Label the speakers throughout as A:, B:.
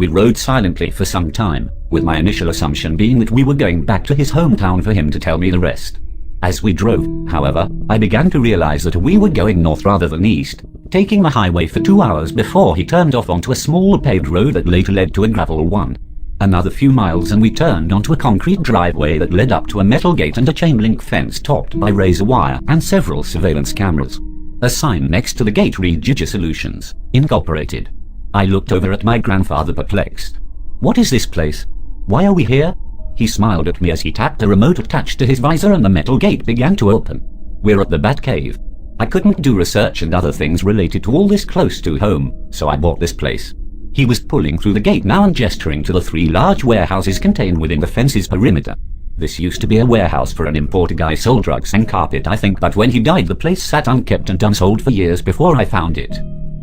A: We rode silently for some time, with my initial assumption being that we were going back to his hometown for him to tell me the rest. As we drove, however, I began to realize that we were going north rather than east, taking the highway for 2 hours before he turned off onto a small paved road that later led to a gravel one. Another few miles and we turned onto a concrete driveway that led up to a metal gate and a chain-link fence topped by razor wire and several surveillance cameras. A sign next to the gate read Ginger Solutions, Incorporated. I looked over at my grandfather perplexed. "What is this place? Why are we here?" He smiled at me as he tapped a remote attached to his visor and the metal gate began to open. "We're at the Batcave." I couldn't do research and other things related to all this close to home, so I bought this place. He was pulling through the gate now and gesturing to the 3 large warehouses contained within the fence's perimeter. This used to be a warehouse for an importer guy sold drugs and carpet, I think, but when he died the place sat unkept and unsold for years before I found it.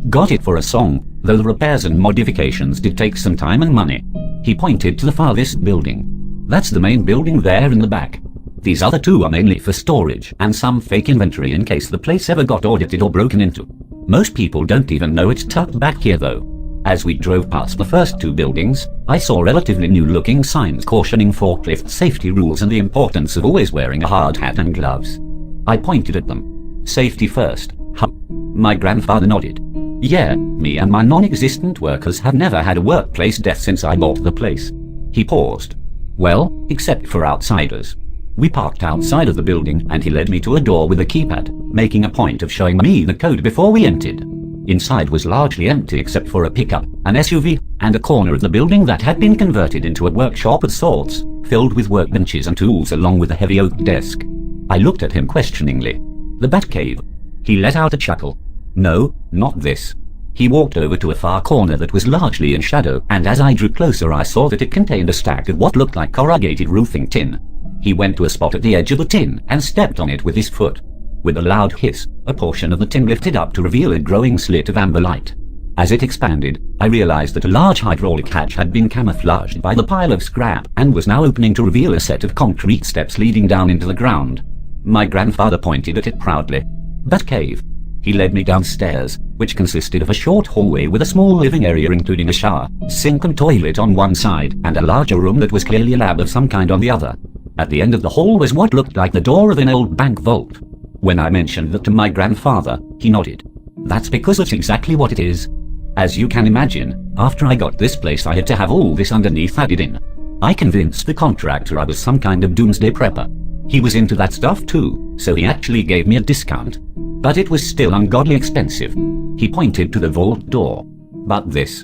A: Got it for a song, though the repairs and modifications did take some time and money. He pointed to the farthest building. "That's the main building there in the back. These other 2 are mainly for storage and some fake inventory in case the place ever got audited or broken into. Most people don't even know it's tucked back here though." As we drove past the first 2 buildings, I saw relatively new-looking signs cautioning forklift safety rules and the importance of always wearing a hard hat and gloves. I pointed at them. "Safety first, huh?" My grandfather nodded. "Yeah, me and my non-existent workers have never had a workplace death since I bought the place." He paused. "Well, except for outsiders." We parked outside of the building and he led me to a door with a keypad, making a point of showing me the code before we entered. Inside was largely empty except for a pickup, an SUV, and a corner of the building that had been converted into a workshop of sorts, filled with workbenches and tools along with a heavy oak desk. I looked at him questioningly. "The Batcave?" He let out a chuckle. "No, not this." He walked over to a far corner that was largely in shadow, and as I drew closer I saw that it contained a stack of what looked like corrugated roofing tin. He went to a spot at the edge of the tin and stepped on it with his foot. With a loud hiss, a portion of the tin lifted up to reveal a growing slit of amber light. As it expanded, I realized that a large hydraulic hatch had been camouflaged by the pile of scrap and was now opening to reveal a set of concrete steps leading down into the ground. My grandfather pointed at it proudly. "Batcave." He led me downstairs, which consisted of a short hallway with a small living area including a shower, sink and toilet on one side, and a larger room that was clearly a lab of some kind on the other. At the end of the hall was what looked like the door of an old bank vault. When I mentioned that to my grandfather, he nodded. "That's because that's exactly what it is." As you can imagine, after I got this place I had to have all this underneath added in. I convinced the contractor I was some kind of doomsday prepper. He was into that stuff too, so he actually gave me a discount. But it was still ungodly expensive. He pointed to the vault door. "But this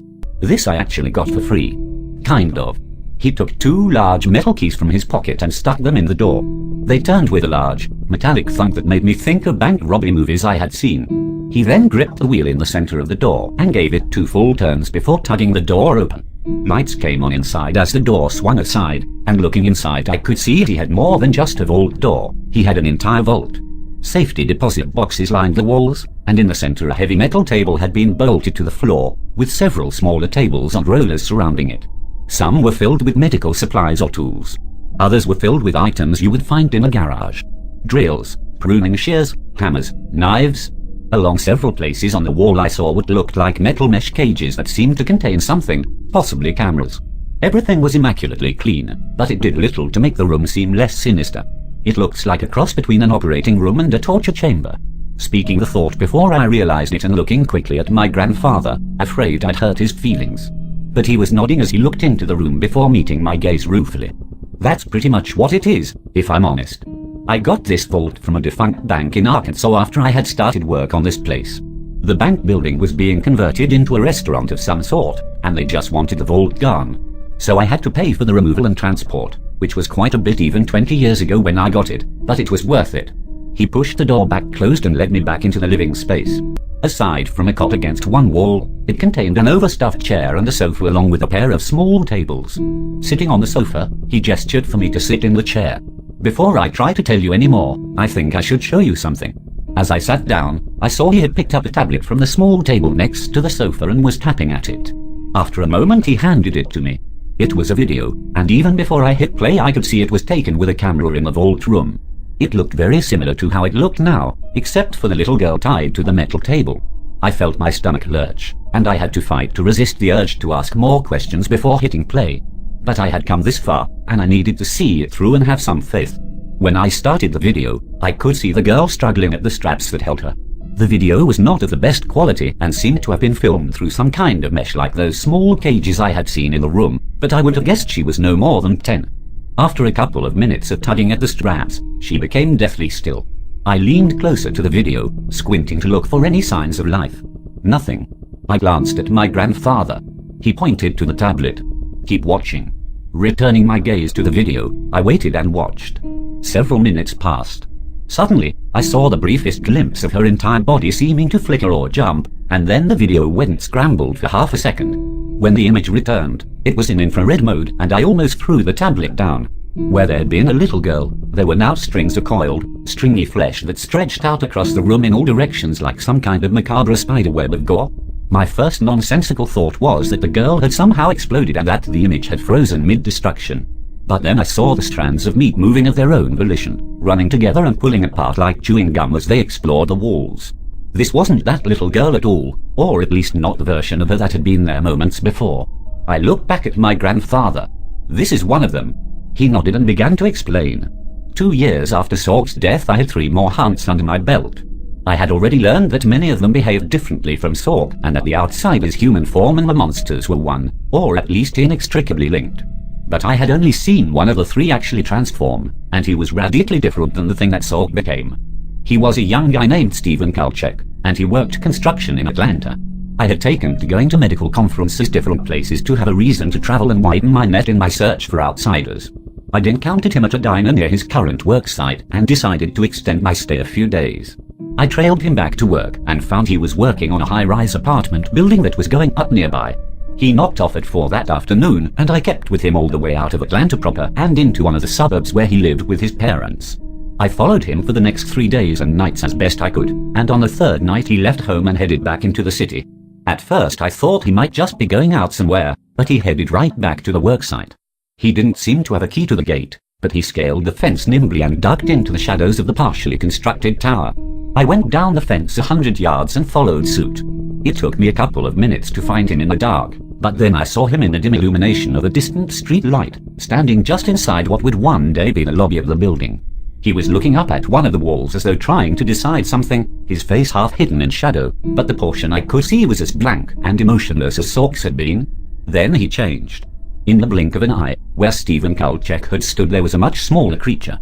A: I actually got for free." Kind of. He took 2 large metal keys from his pocket and stuck them in the door. They turned with a large, metallic thunk that made me think of bank robbery movies I had seen. He then gripped the wheel in the center of the door and gave it 2 full turns before tugging the door open. Lights came on inside as the door swung aside, and looking inside I could see he had more than just a vault door. He had an entire vault. Safety deposit boxes lined the walls, and in the center a heavy metal table had been bolted to the floor, with several smaller tables on rollers surrounding it. Some were filled with medical supplies or tools. Others were filled with items you would find in a garage. Drills, pruning shears, hammers, knives. Along several places on the wall I saw what looked like metal mesh cages that seemed to contain something, possibly cameras. Everything was immaculately clean, but it did little to make the room seem less sinister. It looked like a cross between an operating room and a torture chamber. Speaking the thought before I realized it and looking quickly at my grandfather, afraid I'd hurt his feelings. But he was nodding as he looked into the room before meeting my gaze ruefully. "That's pretty much what it is, if I'm honest. I got this vault from a defunct bank in Arkansas after I had started work on this place. The bank building was being converted into a restaurant of some sort, and they just wanted the vault gone. So I had to pay for the removal and transport, which was quite a bit even 20 years ago when I got it, but it was worth it." He pushed the door back closed and led me back into the living space. Aside from a cot against one wall, it contained an overstuffed chair and a sofa along with a pair of small tables. Sitting on the sofa, he gestured for me to sit in the chair. "Before I try to tell you any more, I think I should show you something." As I sat down, I saw he had picked up a tablet from the small table next to the sofa and was tapping at it. After a moment he handed it to me. It was a video, and even before I hit play I could see it was taken with a camera in the vault room. It looked very similar to how it looked now, except for the little girl tied to the metal table. I felt my stomach lurch, and I had to fight to resist the urge to ask more questions before hitting play. But I had come this far, and I needed to see it through and have some faith. When I started the video, I could see the girl struggling at the straps that held her. The video was not of the best quality and seemed to have been filmed through some kind of mesh like those small cages I had seen in the room, but I would have guessed she was no more than 10. After a couple of minutes of tugging at the straps, she became deathly still. I leaned closer to the video, squinting to look for any signs of life. Nothing. I glanced at my grandfather. He pointed to the tablet. Keep watching. Returning my gaze to the video, I waited and watched. Several minutes passed. Suddenly, I saw the briefest glimpse of her entire body seeming to flicker or jump, and then the video went scrambled for half a second. When the image returned, it was in infrared mode, and I almost threw the tablet down. Where there had been a little girl, there were now strings of coiled, stringy flesh that stretched out across the room in all directions like some kind of macabre spiderweb of gore. My first nonsensical thought was that the girl had somehow exploded and that the image had frozen mid-destruction. But then I saw the strands of meat moving of their own volition, running together and pulling apart like chewing gum as they explored the walls. This wasn't that little girl at all, or at least not the version of her that had been there moments before. I looked back at my grandfather. This is one of them. He nodded and began to explain. 2 years after Sork's death, I had 3 more hunts under my belt. I had already learned that many of them behaved differently from Sork, and that the outsider's human form and the monsters were one, or at least inextricably linked. But I had only seen one of the 3 actually transform, and he was radically different than the thing that Sork became. He was a young guy named Stephen Kalchek, and he worked construction in Atlanta. I had taken to going to medical conferences different places to have a reason to travel and widen my net in my search for outsiders. I'd encountered him at a diner near his current work site and decided to extend my stay a few days. I trailed him back to work and found he was working on a high-rise apartment building that was going up nearby. He knocked off at 4 that afternoon, and I kept with him all the way out of Atlanta proper and into one of the suburbs where he lived with his parents. I followed him for the next 3 days and nights as best I could, and on the 3rd night he left home and headed back into the city. At first I thought he might just be going out somewhere, but he headed right back to the worksite. He didn't seem to have a key to the gate, but he scaled the fence nimbly and ducked into the shadows of the partially constructed tower. I went down the fence 100 yards and followed suit. It took me a couple of minutes to find him in the dark, but then I saw him in the dim illumination of a distant street light, standing just inside what would one day be the lobby of the building. He was looking up at one of the walls as though trying to decide something, his face half hidden in shadow, but the portion I could see was as blank and emotionless as Sork's had been. Then he changed. In the blink of an eye, where Stephen Kalchek had stood there was a much smaller creature.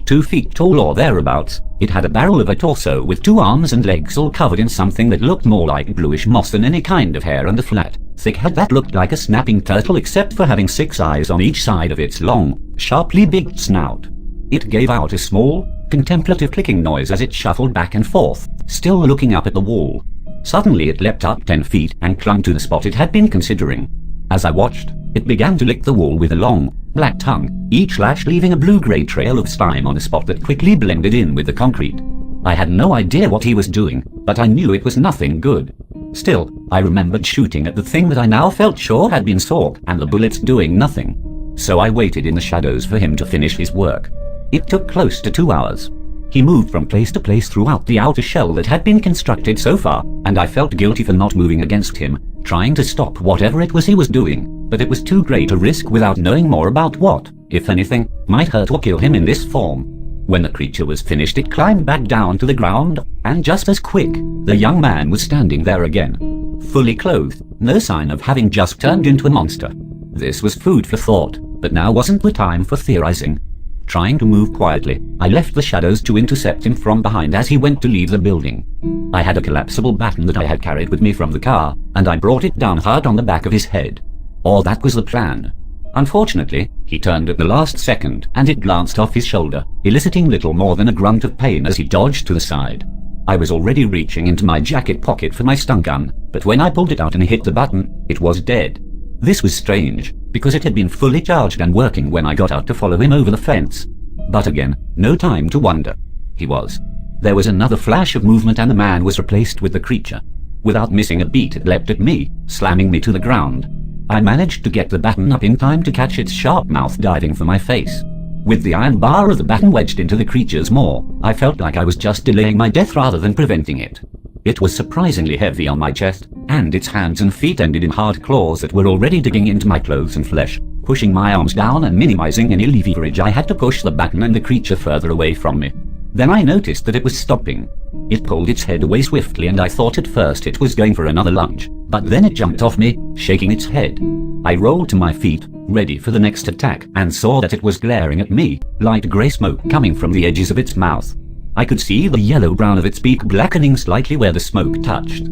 A: 2 feet tall or thereabouts, it had a barrel of a torso with 2 arms and legs all covered in something that looked more like bluish moss than any kind of hair, and a flat, thick head that looked like a snapping turtle except for having 6 eyes on each side of its long, sharply bigged snout. It gave out a small, contemplative clicking noise as it shuffled back and forth, still looking up at the wall. Suddenly it leapt up 10 feet and clung to the spot it had been considering. As I watched, it began to lick the wall with a long, black tongue, each lash leaving a blue-grey trail of slime on a spot that quickly blended in with the concrete. I had no idea what he was doing, but I knew it was nothing good. Still, I remembered shooting at the thing that I now felt sure had been Sork, and the bullets doing nothing. So I waited in the shadows for him to finish his work. It took close to 2 hours. He moved from place to place throughout the outer shell that had been constructed so far, and I felt guilty for not moving against him, trying to stop whatever it was he was doing, but it was too great a risk without knowing more about what, if anything, might hurt or kill him in this form. When the creature was finished, it climbed back down to the ground, and just as quick, the young man was standing there again. Fully clothed, no sign of having just turned into a monster. This was food for thought, but now wasn't the time for theorizing. Trying to move quietly, I left the shadows to intercept him from behind as he went to leave the building. I had a collapsible baton that I had carried with me from the car, and I brought it down hard on the back of his head. Or that was the plan. Unfortunately, he turned at the last second, and it glanced off his shoulder, eliciting little more than a grunt of pain as he dodged to the side. I was already reaching into my jacket pocket for my stun gun, but when I pulled it out and hit the button, it was dead. This was strange, because it had been fully charged and working when I got out to follow him over the fence. But again, no time to wonder. He was. There was another flash of movement and the man was replaced with the creature. Without missing a beat, it leapt at me, slamming me to the ground. I managed to get the baton up in time to catch its sharp mouth diving for my face. With the iron bar of the baton wedged into the creature's maw, I felt like I was just delaying my death rather than preventing it. It was surprisingly heavy on my chest, and its hands and feet ended in hard claws that were already digging into my clothes and flesh. Pushing my arms down and minimizing any leverage, I had to push the button and the creature further away from me. Then I noticed that it was stopping. It pulled its head away swiftly, and I thought at first it was going for another lunge, but then it jumped off me, shaking its head. I rolled to my feet, ready for the next attack, and saw that it was glaring at me, light grey smoke coming from the edges of its mouth. I could see the yellow-brown of its beak blackening slightly where the smoke touched.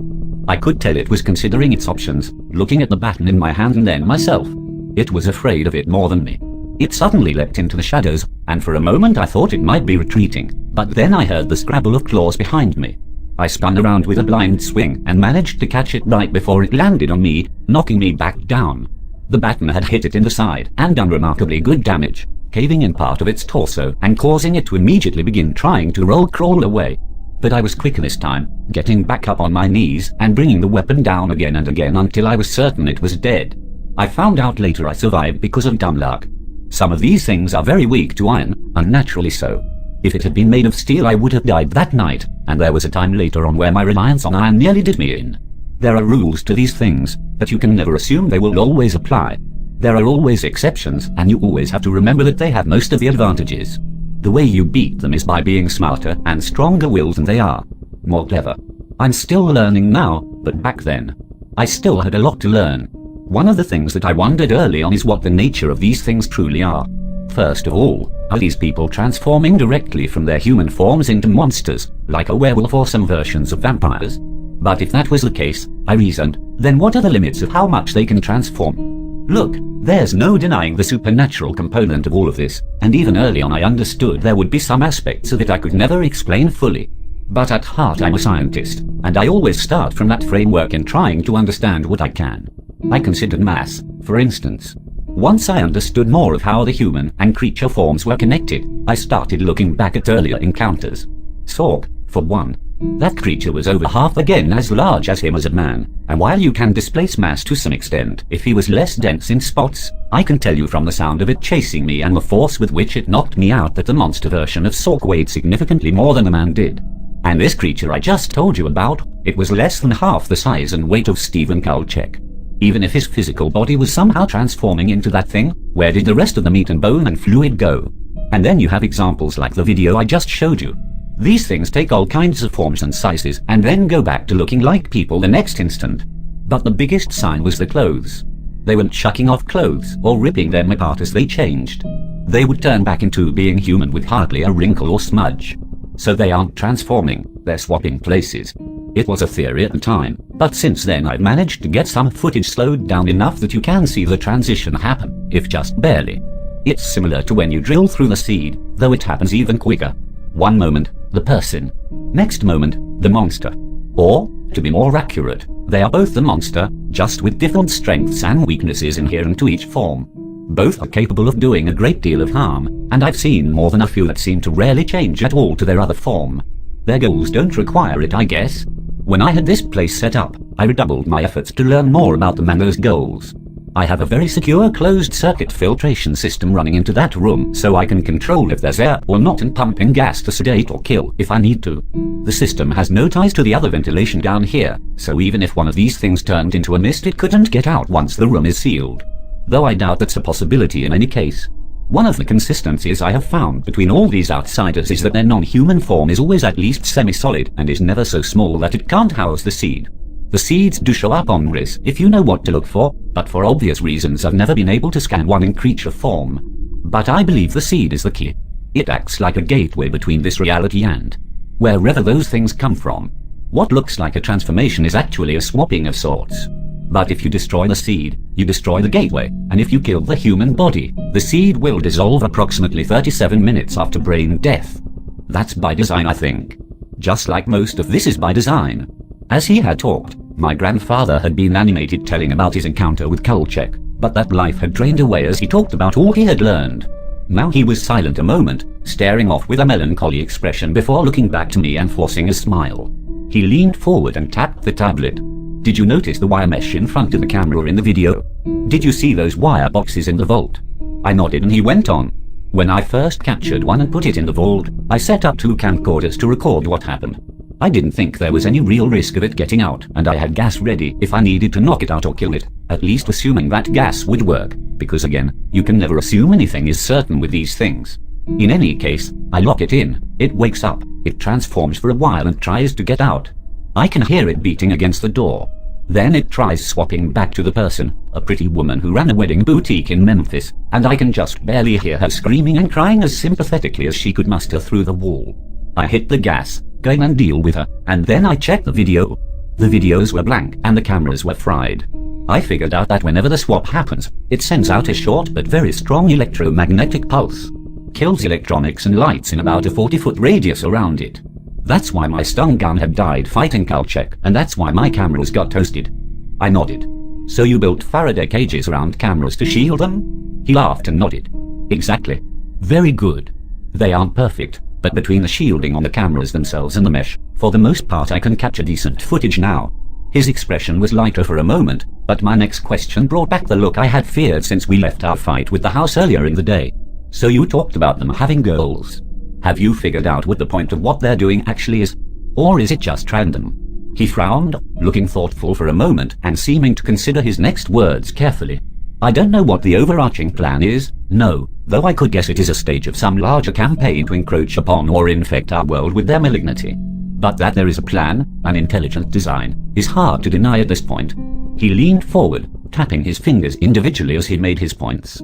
A: I could tell it was considering its options, looking at the baton in my hand and then myself. It was afraid of it more than me. It suddenly leapt into the shadows, and for a moment I thought it might be retreating, but then I heard the scrabble of claws behind me. I spun around with a blind swing and managed to catch it right before it landed on me, knocking me back down. The baton had hit it in the side and done remarkably good damage, caving in part of its torso and causing it to immediately begin trying to crawl away. But I was quicker this time, getting back up on my knees and bringing the weapon down again and again until I was certain it was dead. I found out later I survived because of dumb luck. Some of these things are very weak to iron, unnaturally so. If it had been made of steel I would have died that night, and there was a time later on where my reliance on iron nearly did me in. There are rules to these things, but you can never assume they will always apply. There are always exceptions, and you always have to remember that they have most of the advantages. The way you beat them is by being smarter and stronger-willed than they are. More clever. I'm still learning now, but back then, I still had a lot to learn. One of the things that I wondered early on is what the nature of these things truly are. First of all, are these people transforming directly from their human forms into monsters, like a werewolf or some versions of vampires? But if that was the case, I reasoned, then what are the limits of how much they can transform? Look, there's no denying the supernatural component of all of this, and even early on I understood there would be some aspects of it I could never explain fully. But at heart I'm a scientist, and I always start from that framework in trying to understand what I can. I considered mass, for instance. Once I understood more of how the human and creature forms were connected, I started looking back at earlier encounters. Sork, for one. That creature was over half again as large as him as a man, and while you can displace mass to some extent if he was less dense in spots, I can tell you from the sound of it chasing me and the force with which it knocked me out that the monster version of Sork weighed significantly more than the man did. And this creature I just told you about, it was less than half the size and weight of Stephen Kulchek. Even if his physical body was somehow transforming into that thing, where did the rest of the meat and bone and fluid go? And then you have examples like the video I just showed you. These things take all kinds of forms and sizes and then go back to looking like people the next instant. But the biggest sign was the clothes. They weren't chucking off clothes or ripping them apart as they changed. They would turn back into being human with hardly a wrinkle or smudge. So they aren't transforming, they're swapping places. It was a theory at the time, but since then I've managed to get some footage slowed down enough that you can see the transition happen, if just barely. It's similar to when you drill through the seed, though it happens even quicker. One moment, the person. Next moment, the monster. Or, to be more accurate, they are both the monster, just with different strengths and weaknesses inherent to each form. Both are capable of doing a great deal of harm, and I've seen more than a few that seem to rarely change at all to their other form. Their goals don't require it, I guess. When I had this place set up, I redoubled my efforts to learn more about them and those goals. I have a very secure closed-circuit filtration system running into that room, so I can control if there's air or not and pumping gas to sedate or kill if I need to. The system has no ties to the other ventilation down here, so even if one of these things turned into a mist it couldn't get out once the room is sealed. Though I doubt that's a possibility in any case. One of the consistencies I have found between all these outsiders is that their non-human form is always at least semi-solid and is never so small that it can't house the seed. The seeds do show up on RIS if you know what to look for, but for obvious reasons I've never been able to scan one in creature form. But I believe the seed is the key. It acts like a gateway between this reality and wherever those things come from. What looks like a transformation is actually a swapping of sorts. But if you destroy the seed, you destroy the gateway, and if you kill the human body, the seed will dissolve approximately 37 minutes after brain death. That's by design, I think. Just like most of this is by design. As he had talked, my grandfather had been animated telling about his encounter with Kulchek, but that life had drained away as he talked about all he had learned. Now he was silent a moment, staring off with a melancholy expression before looking back to me and forcing a smile. He leaned forward and tapped the tablet. Did you notice the wire mesh in front of the camera in the video? Did you see those wire boxes in the vault? I nodded and he went on. When I first captured one and put it in the vault, I set up 2 camcorders to record what happened. I didn't think there was any real risk of it getting out, and I had gas ready if I needed to knock it out or kill it, at least assuming that gas would work, because again, you can never assume anything is certain with these things. In any case, I lock it in, it wakes up, it transforms for a while and tries to get out. I can hear it beating against the door. Then it tries swapping back to the person, a pretty woman who ran a wedding boutique in Memphis, and I can just barely hear her screaming and crying as sympathetically as she could muster through the wall. I hit the gas, going and deal with her, and then I checked the video. The videos were blank and the cameras were fried. I figured out that whenever the swap happens, it sends out a short but very strong electromagnetic pulse. Kills electronics and lights in about a 40-foot radius around it. That's why my stun gun had died fighting Calchek, and that's why my cameras got toasted. I nodded. So you built Faraday cages around cameras to shield them? He laughed and nodded. Exactly. Very good. They aren't perfect, but between the shielding on the cameras themselves and the mesh, for the most part I can capture decent footage now. His expression was lighter for a moment, but my next question brought back the look I had feared since we left our fight with the house earlier in the day. So you talked about them having goals. Have you figured out what the point of what they're doing actually is? Or is it just random? He frowned, looking thoughtful for a moment and seeming to consider his next words carefully. I don't know what the overarching plan is, no, though I could guess it is a stage of some larger campaign to encroach upon or infect our world with their malignity. But that there is a plan, an intelligent design, is hard to deny at this point. He leaned forward, tapping his fingers individually as he made his points.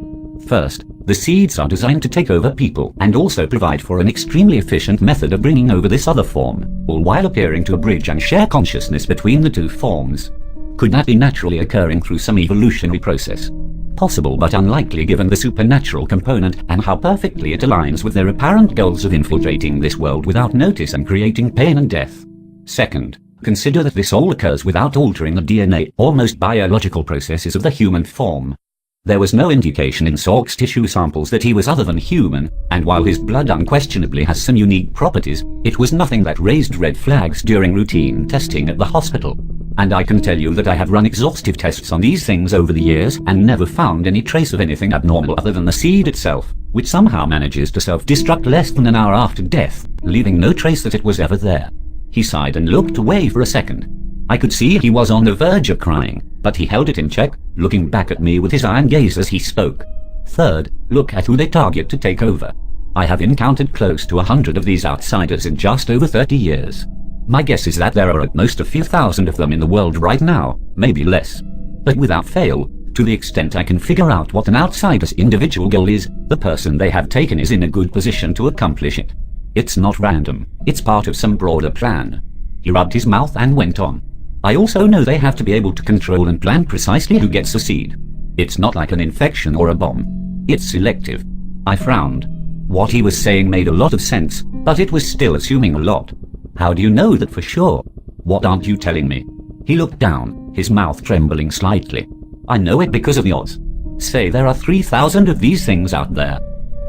A: First, the seeds are designed to take over people and also provide for an extremely efficient method of bringing over this other form, all while appearing to bridge and share consciousness between the two forms. Could that be naturally occurring through some evolutionary process? Possible but unlikely given the supernatural component and how perfectly it aligns with their apparent goals of infiltrating this world without notice and creating pain and death. Second, consider that this all occurs without altering the DNA, almost biological processes of the human form. There was no indication in Sork's tissue samples that he was other than human, and while his blood unquestionably has some unique properties, it was nothing that raised red flags during routine testing at the hospital. And I can tell you that I have run exhaustive tests on these things over the years and never found any trace of anything abnormal other than the seed itself, which somehow manages to self-destruct less than an hour after death, leaving no trace that it was ever there. He sighed and looked away for a second. I could see he was on the verge of crying, but he held it in check, looking back at me with his iron gaze as he spoke. Third, look at who they target to take over. I have encountered close to 100 of these outsiders in just over 30 years. My guess is that there are at most a few thousand of them in the world right now, maybe less. But without fail, to the extent I can figure out what an outsider's individual goal is, the person they have taken is in a good position to accomplish it. It's not random, it's part of some broader plan. He rubbed his mouth and went on. I also know they have to be able to control and plan precisely who gets the seed. It's not like an infection or a bomb. It's selective. I frowned. What he was saying made a lot of sense, but it was still assuming a lot. How do you know that for sure? What aren't you telling me? He looked down, his mouth trembling slightly. I know it because of the odds. Say there are 3,000 of these things out there.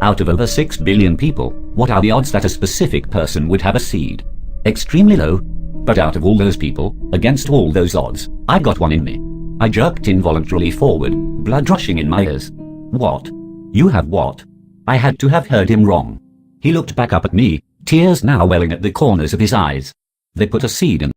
A: Out of over 6 billion people, what are the odds that a specific person would have a seed? Extremely low. But out of all those people, against all those odds, I got one in me. I jerked involuntarily forward, blood rushing in my ears. What? You have what? I had to have heard him wrong. He looked back up at me, tears now welling at the corners of his eyes. They put a seed in